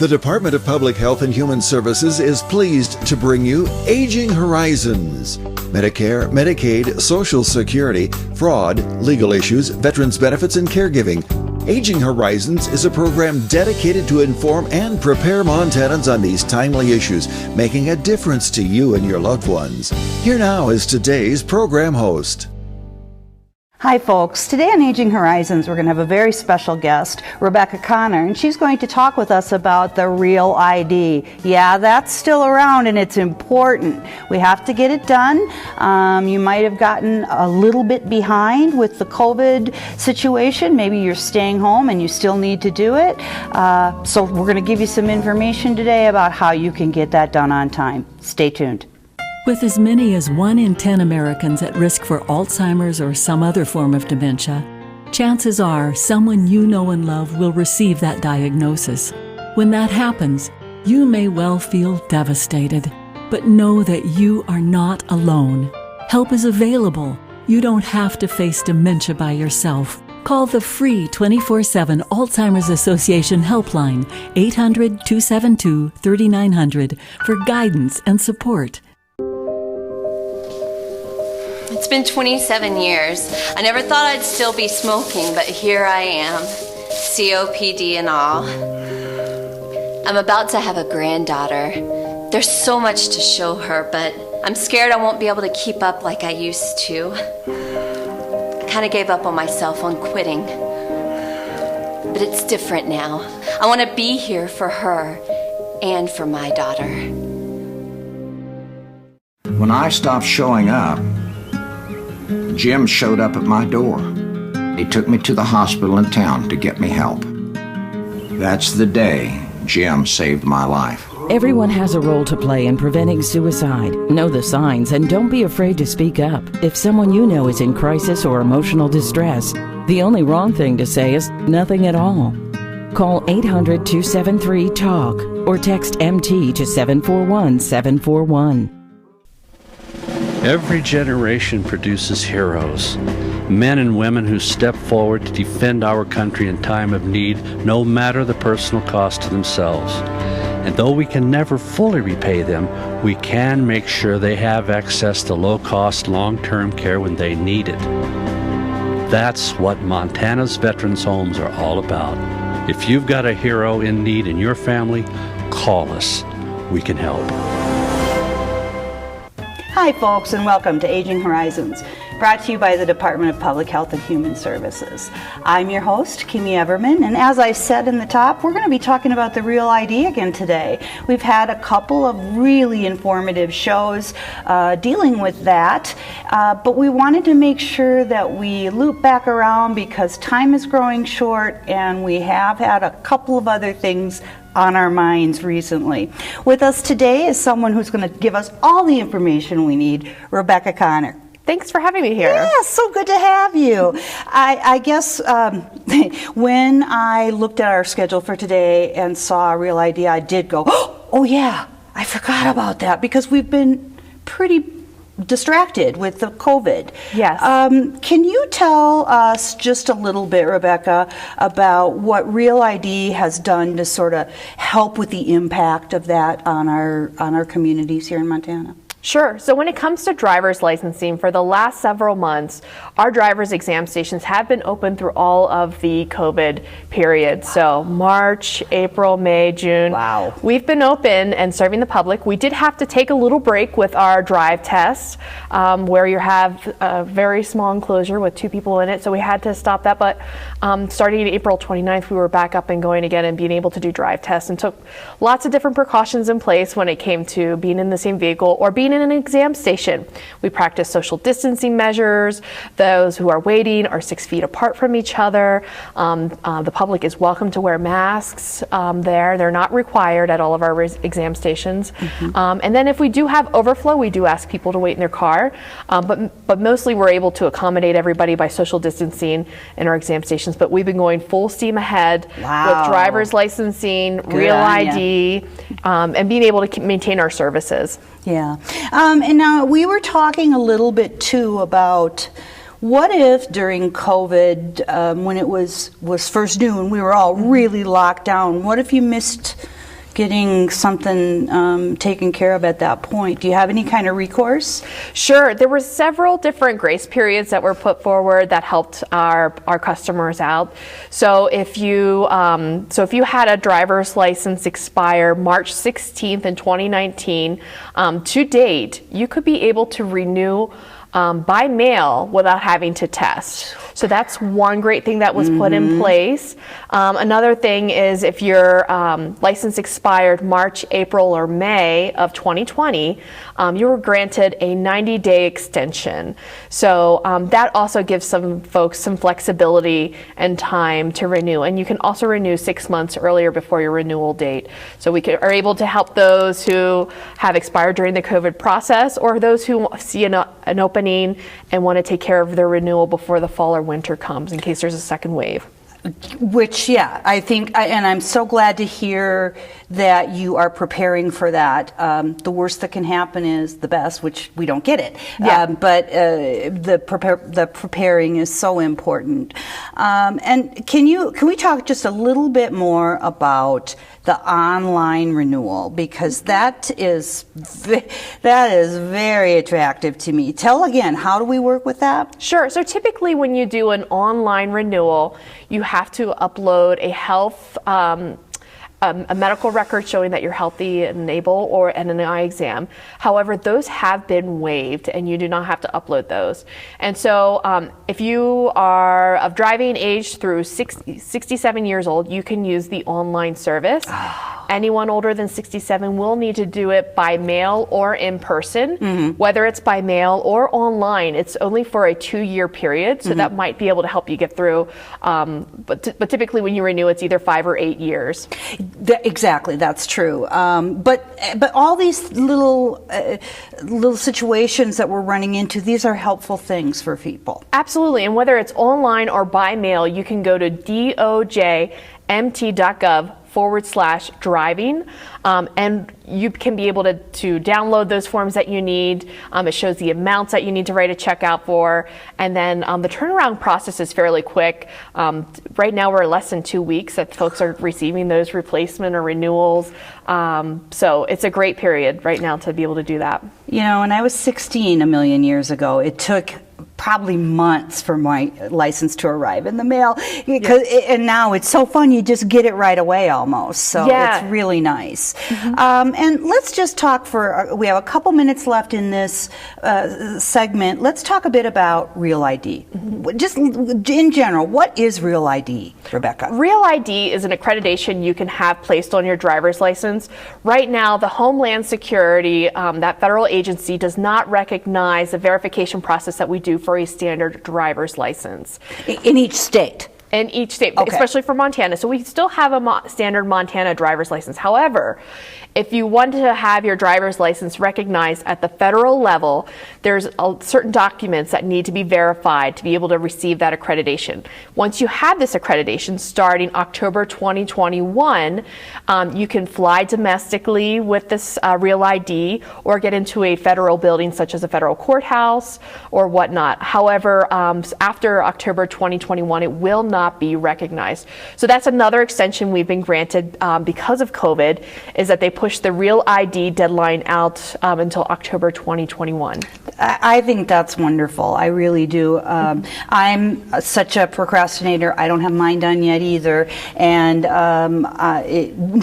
The Department of Public Health and Human Services is pleased to bring you Aging Horizons. Medicare, Medicaid, Social Security, fraud, legal issues, veterans benefits, and caregiving. Aging Horizons is a program dedicated to inform and prepare Montanans on these timely issues, making a difference to you and your loved ones. Here now is today's program host. Hi folks, today on Aging Horizons we're going to have a very special guest, Rebecca Connor, and she's going to talk with us about the Real ID. Yeah, that's still around and it's important. We have to get it done. You might have gotten a little bit behind with the COVID situation. Maybe you're staying home and you still need to do it. So we're going to give you some information today about how you can get that done on time. Stay tuned. With as many as 1 in 10 Americans at risk for Alzheimer's or some other form of dementia, chances are someone you know and love will receive that diagnosis. When that happens, you may well feel devastated, but know that you are not alone. Help is available. You don't have to face dementia by yourself. Call the free 24/7 Alzheimer's Association helpline, 800-272-3900, for guidance and support. It's been 27 years. I never thought I'd still be smoking, but here I am, COPD and all. I'm about to have a granddaughter. There's so much to show her, but I'm scared I won't be able to keep up like I used to. I kind of gave up on myself on quitting. But it's different now. I want to be here for her and for my daughter. When I stopped showing up, Jim showed up at my door. He took me to the hospital in town to get me help. That's the day Jim saved my life. Everyone has a role to play in preventing suicide. Know the signs and don't be afraid to speak up. If someone you know is in crisis or emotional distress, the only wrong thing to say is nothing at all. Call 800-273-TALK or text MT to 741-741. Every generation produces heroes, men and women who step forward to defend our country in time of need, no matter the personal cost to themselves. And though we can never fully repay them, we can make sure they have access to low-cost, long-term care when they need it. That's what Montana's Veterans Homes are all about. If you've got a hero in need in your family, call us. We can help. Hi folks, and welcome to Aging Horizons, brought to you by the Department of Public Health and Human Services. I'm your host, Kimi Everman, and as I said in the top, we're going to be talking about the Real ID again today. We've had a couple of really informative shows dealing with that, but we wanted to make sure that we loop back around because time is growing short and we have had a couple of other things on our minds recently. With us today is someone who's going to give us all the information we need, Rebecca Connor. Thanks for having me here. Yeah, so good to have you. I guess when I looked at our schedule for today and saw Real ID, I did go, oh yeah, I forgot about that because we've been pretty distracted with the COVID. Yes. Can you tell us just a little bit, Rebecca, about what Real ID has done to sort of help with the impact of that on our communities here in Montana? Sure. So when it comes to driver's licensing, for the last several months, our driver's exam stations have been open through all of the COVID period. So March, April, May, June. Wow. We've been open and serving the public. We did have to take a little break with our drive test, where you have a very small enclosure with 2 people in it. So we had to stop that. But starting April 29th, we were back up and going again and being able to do drive tests and took lots of different precautions in place when it came to being in the same vehicle or being in an exam station. We practice social distancing measures. Those who are waiting are 6 feet apart from each other. The public is welcome to wear masks there. They're not required at all of our exam stations. Mm-hmm. And then if we do have overflow, we do ask people to wait in their car. But mostly we're able to accommodate everybody by social distancing in our exam stations. But we've been going full steam ahead with driver's licensing, Real ID, and being able to maintain our services. Yeah. And now we were talking a little bit too about what if during COVID, when it was first new and we were all really locked down, what if you missed getting something taken care of at that point? Do you have any kind of recourse? Sure. There were several different grace periods that were put forward that helped our customers out. So if you had a driver's license expire March 16th in 2019, to date, you could be able to renew by mail without having to test. So that's one great thing that was put in place. Another thing is if your license expired March, April, or May of 2020, you were granted a 90-day extension. So that also gives some folks some flexibility and time to renew. And you can also renew 6 months earlier before your renewal date. So we are able to help those who have expired during the COVID process, or those who see an opening and want to take care of their renewal before the fall or winter comes in case there's a second wave. Which, yeah, I think, and I'm so glad to hear that you are preparing for that. The worst that can happen is the best, which we don't get it. Yeah. But the preparing is so important. And can we talk just a little bit more about the online renewal, because that is very attractive to me. Tell again, how do we work with that? Sure. So typically when you do an online renewal, you have to upload a health, a medical record showing that you're healthy and able, and an eye exam. However, those have been waived and you do not have to upload those. And so if you are of driving age through 67 years old, you can use the online service. Anyone older than 67 will need to do it by mail or in person. Whether it's by mail or online, it's only for a 2-year period, so that might be able to help you get through. But typically when you renew, it's either 5 or 8 years. Exactly, that's true. But all these little situations that we're running into, these are helpful things for people. Absolutely, and whether it's online or by mail, you can go to dojmt.gov/driving, and you can be able to download those forms that you need. It shows the amounts that you need to write a check out for, and then the turnaround process is fairly quick. Right now we're less than 2 weeks that folks are receiving those replacement or renewals, so it's a great period right now to be able to do that. You know, when I was 16 a million years ago, it took probably months for my license to arrive in the mail, and now it's so fun, you just get it right away almost, so it's really nice. And let's just talk we have a couple minutes left in this segment. Let's talk a bit about Real ID. Just in general, what is Real ID, Rebecca? Real ID is an accreditation you can have placed on your driver's license. Right now, the Homeland Security, that federal agency, does not recognize the verification process that we do for a standard driver's license. In each state? In each state, especially for Montana. So we still have a standard Montana driver's license. However, if you want to have your driver's license recognized at the federal level, there's certain documents that need to be verified to be able to receive that accreditation. Once you have this accreditation, starting October 2021, you can fly domestically with this Real ID or get into a federal building such as a federal courthouse or whatnot. However, after October 2021, it will not be recognized. So that's another extension we've been granted because of COVID, is that they pushed the Real ID deadline out until October 2021. I think that's wonderful. I really do. I'm such a procrastinator. I don't have mine done yet either. And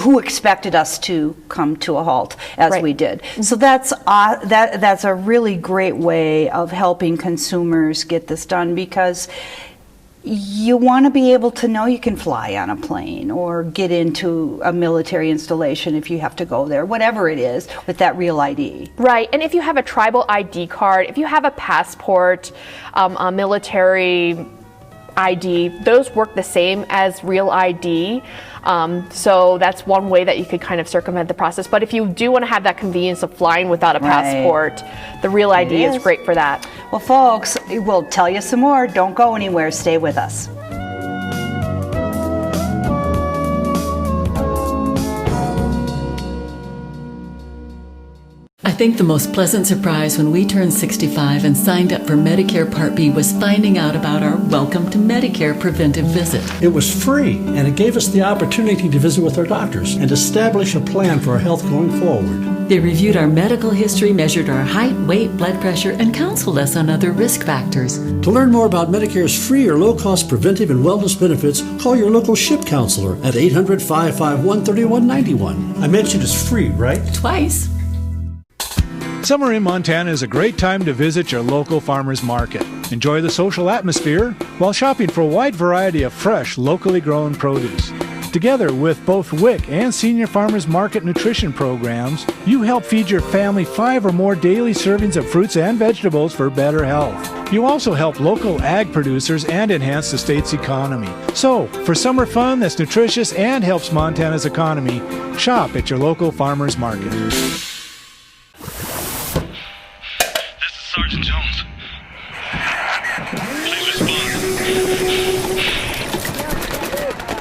who expected us to come to a halt as we did? So that's a really great way of helping consumers get this done, because you want to be able to know you can fly on a plane or get into a military installation if you have to go there, whatever it is, with that Real ID. Right, and if you have a tribal ID card, if you have a passport, a military ID, those work the same as Real ID. So that's one way that you could kind of circumvent the process. But if you do want to have that convenience of flying without a passport, the Real ID is great for that. Well, folks, we'll tell you some more. Don't go anywhere. Stay with us. I think the most pleasant surprise when we turned 65 and signed up for Medicare Part B was finding out about our Welcome to Medicare preventive visit. It was free, and it gave us the opportunity to visit with our doctors and establish a plan for our health going forward. They reviewed our medical history, measured our height, weight, blood pressure, and counseled us on other risk factors. To learn more about Medicare's free or low-cost preventive and wellness benefits, call your local SHIP counselor at 800-551-3191. I mentioned it's free, right? Twice. Summer in Montana is a great time to visit your local farmers market. Enjoy the social atmosphere while shopping for a wide variety of fresh, locally grown produce. Together with both WIC and Senior Farmers Market nutrition programs, you help feed your family 5 or more daily servings of fruits and vegetables for better health. You also help local ag producers and enhance the state's economy. So, for summer fun that's nutritious and helps Montana's economy, shop at your local farmers market. Sergeant Jones. Please respond.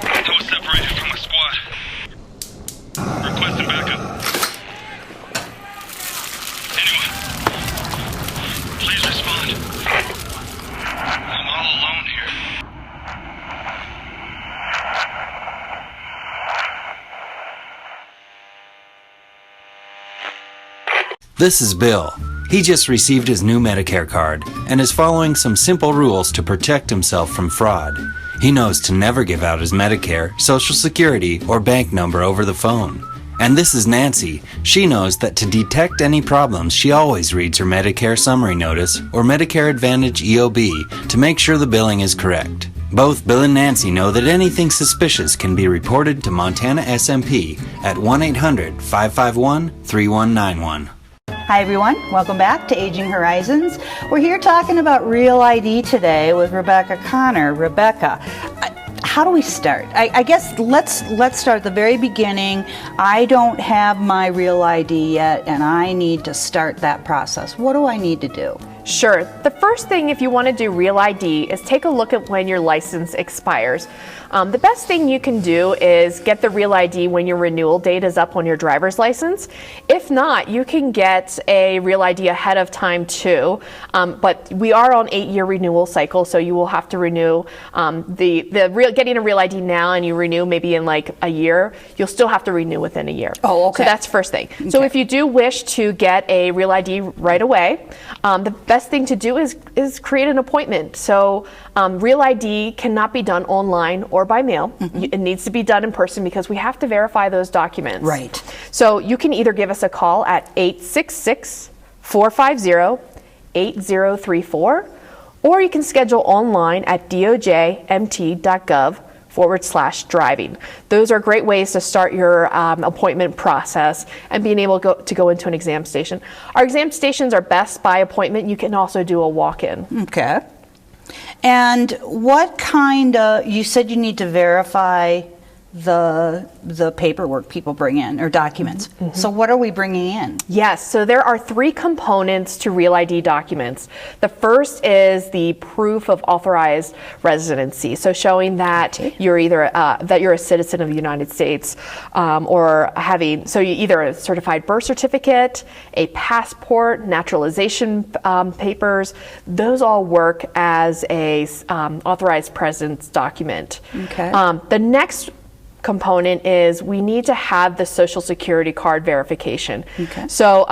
I was separated from my squad. Requesting backup. Anyone? Please respond. I'm all alone here. This is Bill. He just received his new Medicare card and is following some simple rules to protect himself from fraud. He knows to never give out his Medicare, Social Security, or bank number over the phone. And this is Nancy. She knows that to detect any problems, she always reads her Medicare summary notice or Medicare Advantage EOB to make sure the billing is correct. Both Bill and Nancy know that anything suspicious can be reported to Montana SMP at 1-800-551-3191. Hi everyone, welcome back to Aging Horizons. We're here talking about Real ID today with Rebecca Connor. Rebecca, how do we start? I guess let's start at the very beginning. I don't have my Real ID yet and I need to start that process. What do I need to do? Sure. The first thing if you want to do Real ID is take a look at when your license expires. The best thing you can do is get the Real ID when your renewal date is up on your driver's license. If not, you can get a Real ID ahead of time too. But we are on 8-year renewal cycle, so you will have to renew getting a Real ID now and you renew maybe in like a year, you'll still have to renew within a year. Oh, okay. So that's first thing. Okay. So if you do wish to get a Real ID right away, the best thing to do is create an appointment. So Real ID cannot be done online or by mail. Mm-hmm. It needs to be done in person because we have to verify those documents. Right. So you can either give us a call at 866-450-8034, or you can schedule online at dojmt.gov/driving. Those are great ways to start your appointment process and being able to go into an exam station. Our exam stations are best by appointment. You can also do a walk-in. Okay. And what kind of, you said you need to verify the paperwork people bring in or documents. Mm-hmm. So what are we bringing in? Yes, so there are 3 components to Real ID documents. The first is the proof of authorized residency, so showing that you're either that you're a citizen of the United States or having, so you either a certified birth certificate, a passport, naturalization papers. Those all work as a authorized presence document. Okay. The next component is we need to have the Social Security card verification. Okay. So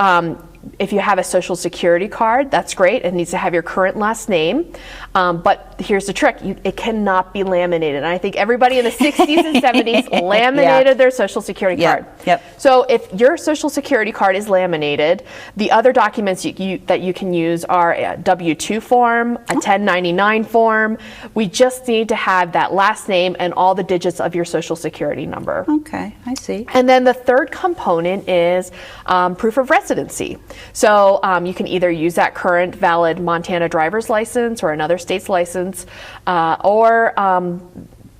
if you have a Social Security card, that's great. It needs to have your current last name. But here's the trick. It cannot be laminated. And I think everybody in the 60s and 70s laminated their Social Security card. Yep. So if your Social Security card is laminated, the other documents that you can use are a W-2 form, a 1099 form. We just need to have that last name and all the digits of your Social Security number. Okay, I see. And then the third component is proof of residency. So you can either use that current valid Montana driver's license or another state's license, or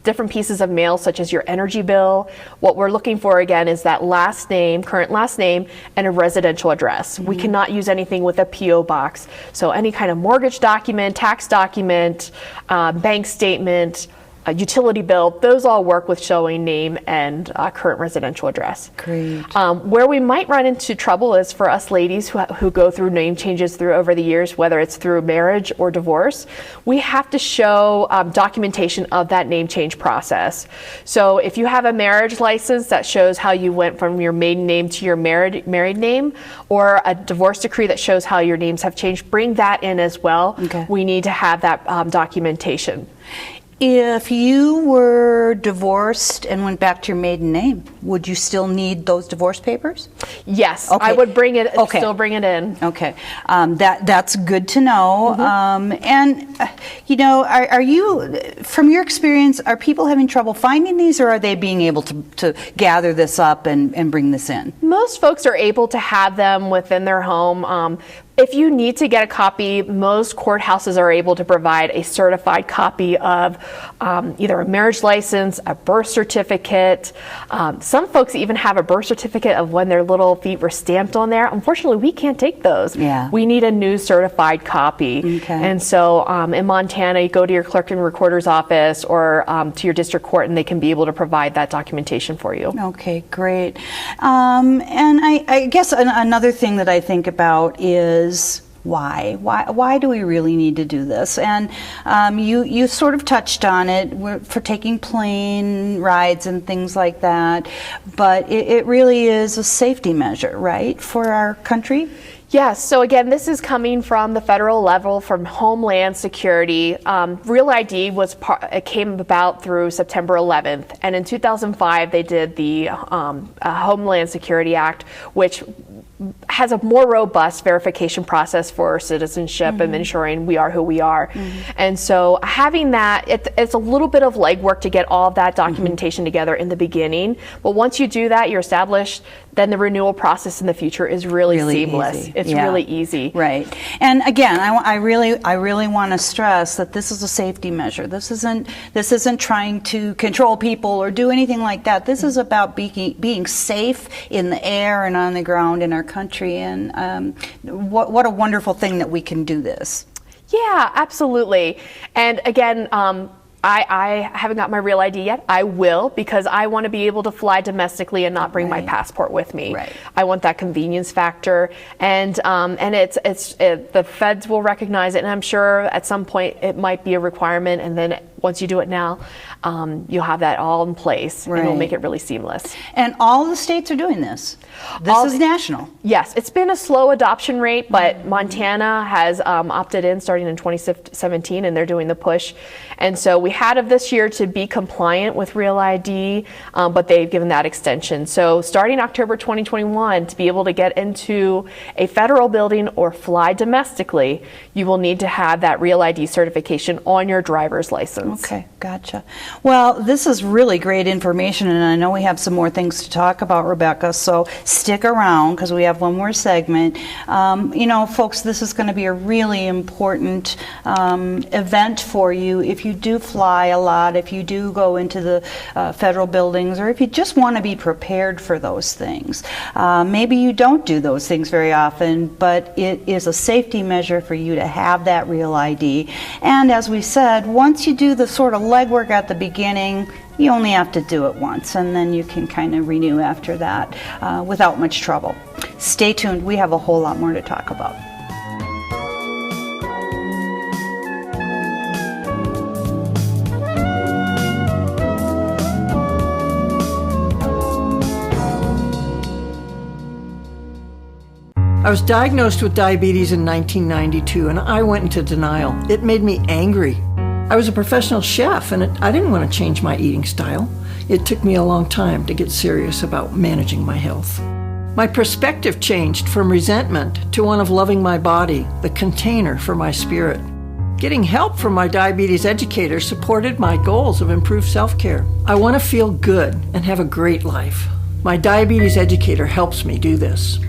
different pieces of mail such as your energy bill. What we're looking for again is that last name, current last name, and a residential address. Mm-hmm. We cannot use anything with a P.O. box. So any kind of mortgage document, tax document, bank statement, utility bill, those all work with showing name and current residential address. Great. Where we might run into trouble is for us ladies who go through name changes through over the years, whether it's through marriage or divorce, we have to show documentation of that name change process. So if you have a marriage license that shows how you went from your maiden name to your married name, or a divorce decree that shows how your names have changed, bring that in as well. Okay. We need to have that documentation. If you were divorced and went back to your maiden name, would you still need those divorce papers? Yes, Okay. I would bring it. Okay. Still bring it in. Okay, that's good to know. And you know, are you, from your experience, are people having trouble finding these, or are they being able to gather this up and bring this in? Most folks are able to have them within their home. If you need to get a copy, most courthouses are able to provide a certified copy of either a marriage license, a birth certificate. Some folks even have a birth certificate of when their little feet were stamped on there. Unfortunately, we can't take those. Yeah. We need a new certified copy. Okay. And so in Montana, you go to your clerk and recorder's office or to your district court, and they can be able to provide that documentation for you. Okay, great. And I guess another thing that I think about is why do we really need to do this? And you sort of touched on it for taking plane rides and things like that, but it really is a safety measure, right, for our country? Yes, so again, this is coming from the federal level, from Homeland Security. Real ID it came about through September 11th, and in 2005 they did the Homeland Security Act, which has a more robust verification process for citizenship and ensuring we are who we are. And so having that, it's a little bit of legwork to get all of that documentation together in the beginning. But once you do that, you're established, then the renewal process in the future is really seamless. Easy. It's really easy. Right. And again, I really want to stress that this is a safety measure. This isn't trying to control people or do anything like that. This is about being safe in the air and on the ground in our country. And what a wonderful thing that we can do this. Yeah, absolutely. And again, I haven't got my Real ID yet. I will, because I want to be able to fly domestically and not bring my passport with me. Right. I want that convenience factor, and the feds will recognize it, and I'm sure at some point it might be a requirement, and then once you do it now, you'll have that all in place, and it'll make it really seamless. And all the states are doing this. This is national. Yes, it's been a slow adoption rate, but Montana has opted in starting in 2017, and they're doing the push. And so we had of this year to be compliant with Real ID, but they've given that extension. So starting October 2021, to be able to get into a federal building or fly domestically, you will need to have that Real ID certification on your driver's license. Okay, gotcha. Well, this is really great information, and I know we have some more things to talk about, Rebecca, so stick around because we have one more segment. You know, folks, this is going to be a really important event for you if you do fly a lot, if you do go into the federal buildings, or if you just want to be prepared for those things. Maybe you don't do those things very often, but it is a safety measure for you to have that Real ID. And as we said, once you do the sort of legwork at the beginning, you only have to do it once, and then you can kind of renew after that without much trouble. Stay tuned. We have a whole lot more to talk about. I was diagnosed with diabetes in 1992, and I went into denial. It made me angry. I was a professional chef, and I didn't want to change my eating style. It took me a long time to get serious about managing my health. My perspective changed from resentment to one of loving my body, the container for my spirit. Getting help from my diabetes educator supported my goals of improved self-care. I want to feel good and have a great life. My diabetes educator helps me do this.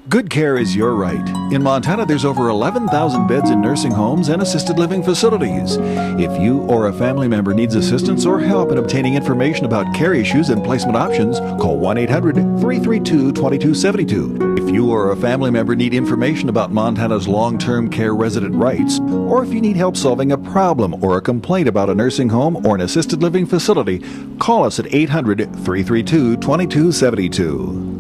Good care is your right. In Montana, there's over 11,000 beds in nursing homes and assisted living facilities. If you or a family member needs assistance or help in obtaining information about care issues and placement options, call 1-800-332-2272. If you or a family member need information about Montana's long-term care resident rights, or if you need help solving a problem or a complaint about a nursing home or an assisted living facility, call us at 800-332-2272.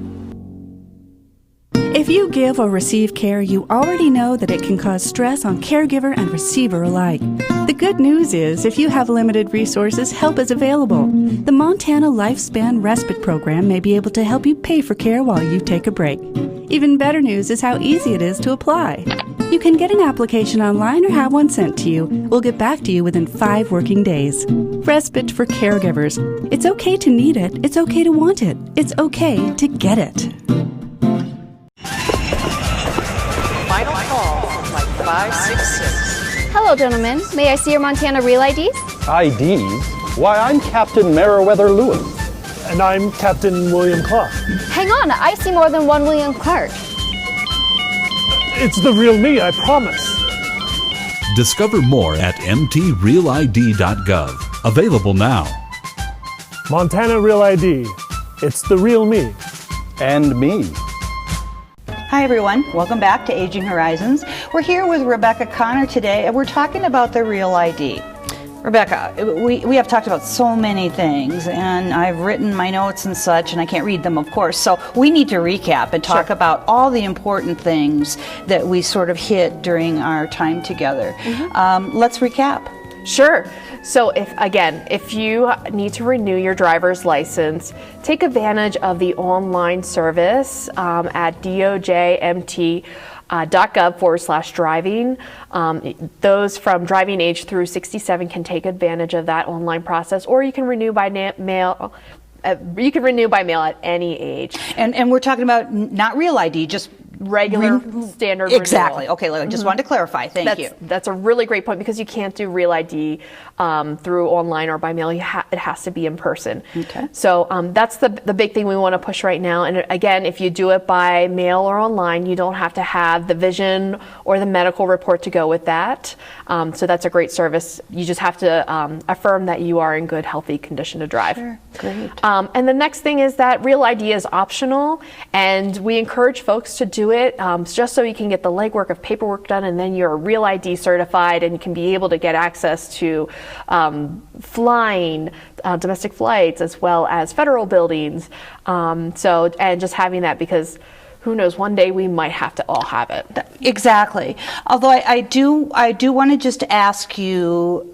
If you give or receive care, you already know that it can cause stress on caregiver and receiver alike. The good news is, if you have limited resources, help is available. The Montana Lifespan Respite Program may be able to help you pay for care while you take a break. Even better news is how easy it is to apply. You can get an application online or have one sent to you. We'll get back to you within 5 working days. Respite for caregivers. It's okay to need it. It's okay to want it. It's okay to get it. Final call from like 566. Hello, gentlemen. May I see your Montana Real IDs? IDs? Why, I'm Captain Meriwether Lewis. And I'm Captain William Clark. Hang on, I see more than one William Clark. It's the real me, I promise. Discover more at mtrealid.gov. Available now. Montana Real ID. It's the real me. And me. Hi everyone, welcome back to Aging Horizons. We're here with Rebecca Connor today and we're talking about the Real ID. Rebecca, we have talked about so many things and I've written my notes and such and I can't read them of course, so we need to recap and talk about all the important things that we sort of hit during our time together. Let's recap. Sure. So if you need to renew your driver's license, take advantage of the online service at dojmt.gov/driving. Those from driving age through 67 can take advantage of that online process, or you can renew by mail. You can renew by mail at any age. And we're talking about not Real ID, just regular standard Exactly. renewal. Okay, I just wanted to clarify. Thank you. That's a really great point because you can't do Real ID through online or by mail. It has to be in person. Okay. So that's the big thing we want to push right now. And again, if you do it by mail or online, you don't have to have the vision or the medical report to go with that. So that's a great service. You just have to affirm that you are in good, healthy condition to drive. Sure. Great. And the next thing is that Real ID is optional, and we encourage folks to do it just so you can get the legwork of paperwork done, and then you're Real ID certified and you can be able to get access to flying, domestic flights, as well as federal buildings. And just having that, because who knows, one day we might have to all have it. Exactly. Although I do want to just ask you,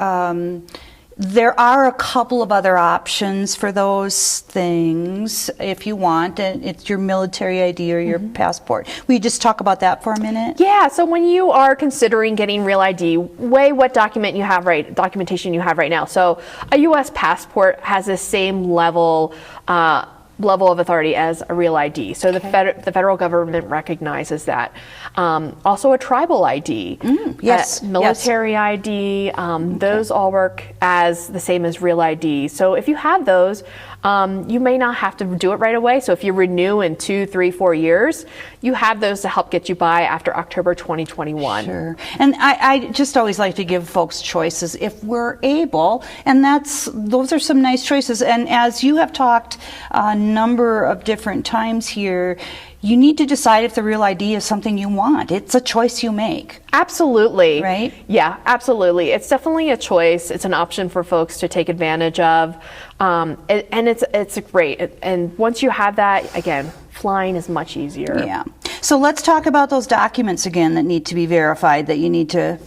there are a couple of other options for those things if you want, and it's your military ID or your passport. Will you just talk about that for a minute? Yeah, so when you are considering getting Real ID, weigh what documentation you have right now. So a U.S. passport has the same level of authority as a Real ID. So the federal government recognizes that. Also a tribal ID, yes, military ID, those all work as the same as Real ID. So if you have those, you may not have to do it right away. So if you renew in 2, 3, 4 years, you have those to help get you by after October 2021. Sure. And I just always like to give folks choices if we're able, and those are some nice choices. And as you have talked a number of different times here, you need to decide if the Real ID is something you want. It's a choice you make. Absolutely. Right? Yeah, absolutely. It's definitely a choice. It's an option for folks to take advantage of. And it's great. And once you have that, again, flying is much easier. Yeah. So let's talk about those documents again that need to be verified, that you need to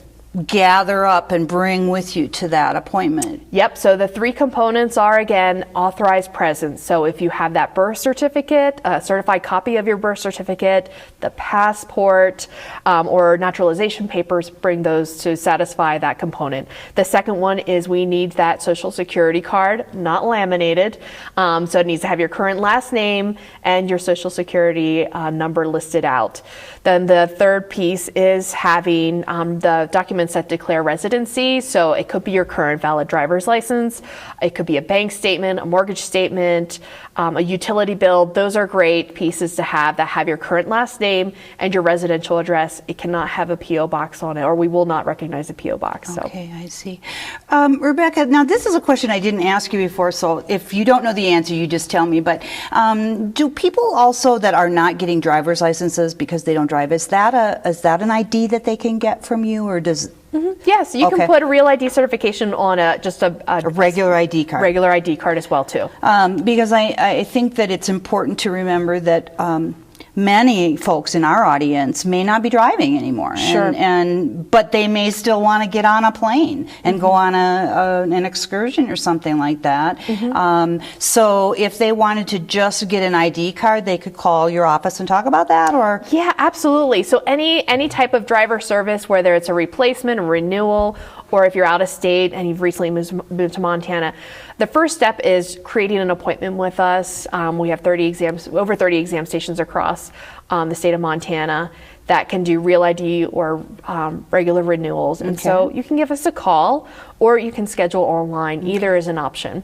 gather up and bring with you to that appointment. Yep, so the 3 components are, again, authorized presence. So if you have that birth certificate, a certified copy of your birth certificate, the passport, or naturalization papers, bring those to satisfy that component. The second one is we need that Social Security card, not laminated. So it needs to have your current last name and your Social Security number listed out. Then the third piece is having the documents that declare residency. So it could be your current valid driver's license, it could be a bank statement, a mortgage statement, a utility bill. Those are great pieces to have that have your current last name and your residential address. It cannot have a P.O. box on it, or we will not recognize a P.O. box. Okay, I see. Rebecca, now this is a question I didn't ask you before, so if you don't know the answer, you just tell me. But do people also that are not getting driver's licenses because they don't drive, is that an ID that they can get from you, or does? Yes, you can put a Real ID certification on a regular ID card. Regular ID card as well too. Because I think that it's important to remember that many folks in our audience may not be driving anymore, Sure. but they may still want to get on a plane and go on an excursion or something like that. So if they wanted to just get an ID card, they could call your office and talk about that, or? Yeah, absolutely. So any type of driver service, whether it's a replacement, a renewal, or if you're out of state and you've recently moved to Montana, the first step is creating an appointment with us. We have over 30 exam stations across the state of Montana that can do Real ID or regular renewals. And so you can give us a call or you can schedule online. Either is an option.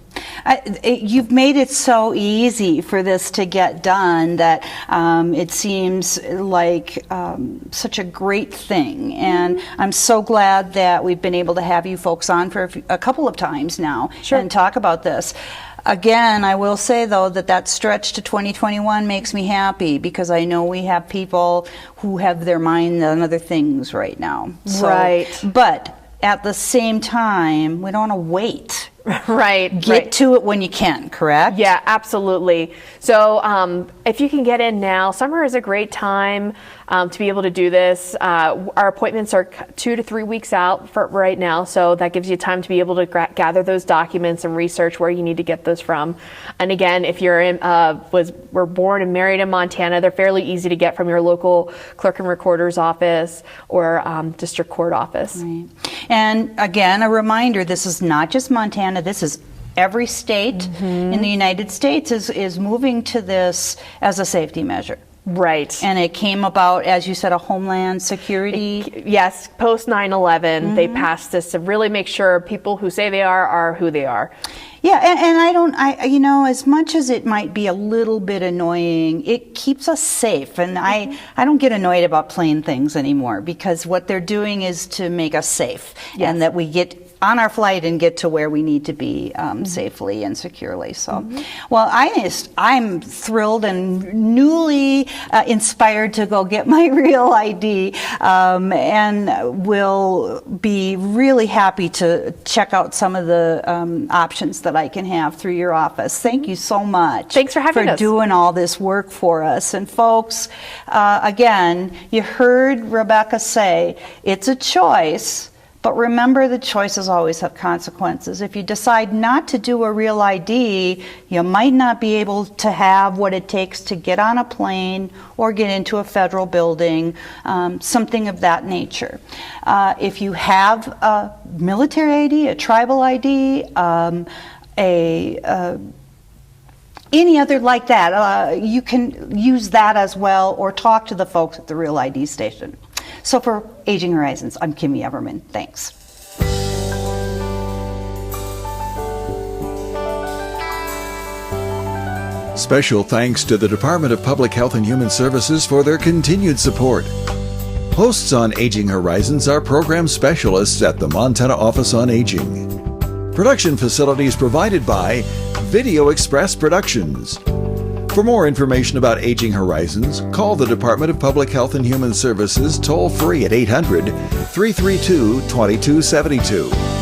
You've made it so easy for this to get done that it seems like such a great thing. And I'm so glad that we've been able to have you folks on for a couple of times now and talk about this. Again, I will say, though, that stretch to 2021 makes me happy because I know we have people who have their mind on other things right now. Right. But at the same time, we don't want to wait. Right. Get to it when you can, correct? Yeah, absolutely. So if you can get in now, summer is a great time to be able to do this. Our appointments are 2 to 3 weeks out for right now, so that gives you time to be able to gather those documents and research where you need to get those from. And again, if you're were born and married in Montana, they're fairly easy to get from your local clerk and recorder's office or district court office. Right. And again, a reminder, this is not just Montana. This is every state in the United States is moving to this as a safety measure. Right. And it came about, as you said, a Homeland Security. Yes, post 9/11, they passed this to really make sure people who say they are who they are. Yeah, and as much as it might be a little bit annoying, it keeps us safe. And I don't get annoyed about plain things anymore because what they're doing is to make us safe and that we get on our flight and get to where we need to be safely and securely. So, well, I'm thrilled and newly inspired to go get my Real ID, and will be really happy to check out some of the options that I can have through your office. Thank you so much. Thanks for having us. For doing all this work for us. And folks, again, you heard Rebecca say, it's a choice. But remember, the choices always have consequences. If you decide not to do a Real ID, you might not be able to have what it takes to get on a plane or get into a federal building, something of that nature. If you have a military ID, a tribal ID, any other like that, you can use that as well or talk to the folks at the Real ID station. So for Aging Horizons, I'm Kimmy Everman. Thanks. Special thanks to the Department of Public Health and Human Services for their continued support. Hosts on Aging Horizons are program specialists at the Montana Office on Aging. Production facilities provided by Video Express Productions. For more information about Aging Horizons, call the Department of Public Health and Human Services toll-free at 800-332-2272.